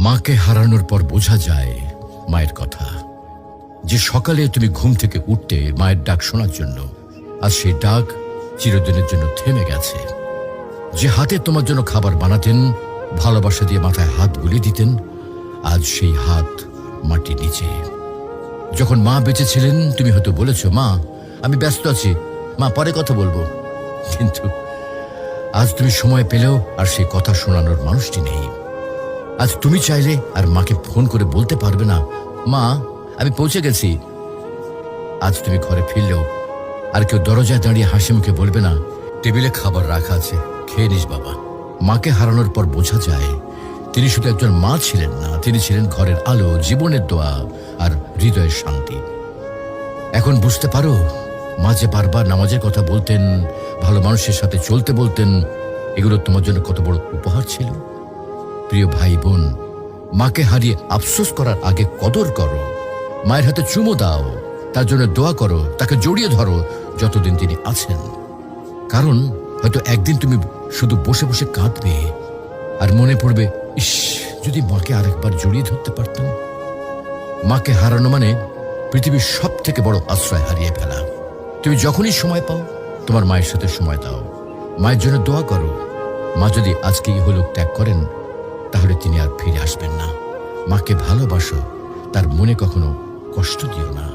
মাকে হারানোর পর বোঝা যায় মায়ের কথা। যে সকালে তুমি ঘুম থেকে উঠতে মায়ের ডাক শোনার জন্য, আজ সেই ডাক চিরদিনের জন্য থেমে গেছে। যে হাতে তোমার জন্য খাবার বানাতেন, ভালোবাসা দিয়ে মাথায় হাত বুলিয়ে দিতেন, আজ সেই হাত মাটির নিচে। যখন মা বেঁচে ছিলেন তুমি হয়তো বলেছ, মা আমি ব্যস্ত আছি, মা পরে কথা বলবো। কিন্তু আজ তুমি সময় পেলেও আর সেই কথা শোনানোর মানুষটি নেই। আজ তুমি চাইলে আর মাকে ফোন করে বলতে পারবে না, মা আমি পৌঁছে গেছি। আজ তুমি ঘরে ফিরলেও আর কেউ দরজায় দাঁড়িয়ে হাসি মুখে বলবে না, টেবিলে খাবার রাখা আছে, খেয়ে নিস বাবা। মাকে হারানোর পর বোঝা যায় তিনি শুধু একজন মা ছিলেন না, তিনি ছিলেন ঘরের আলো, জীবনের দোয়া আর হৃদয়ের শান্তি। এখন বুঝতে পারো মা যে বারবার নামাজের কথা বলতেন, ভালো মানুষের সাথে চলতে বলতেন, এগুলো তোমার জন্য কত বড় উপহার ছিল। প্রিয় ভাই বোন, মাকে হারিয়ে আফসোস করার আগে কদর করো। মায়ের হাতে চুমো দাও, তার জন্য দোয়া করো, তাকে জড়িয়ে ধরো যতদিন তিনি আছেন। কারণ হয়তো একদিন তুমি শুধু বসে বসে কাঁদবে আর মনে পড়বে, ইস যদি মাকে আরেকবার জড়িয়ে ধরতে পারতাম। মাকে হারানো মানে পৃথিবীর সব থেকে বড় আশ্রয় হারিয়ে ফেলা। তুমি যখনই সময় পাও তোমার মায়ের সাথে সময় দাও, মায়ের জন্য দোয়া করো। মা যদি আজকে ইহলোক ত্যাগ করেন তাহলে তিনি আর ফিরে আসবেন না। মাকে ভালোবাসো, তার মনে কখনো কষ্ট দিও না।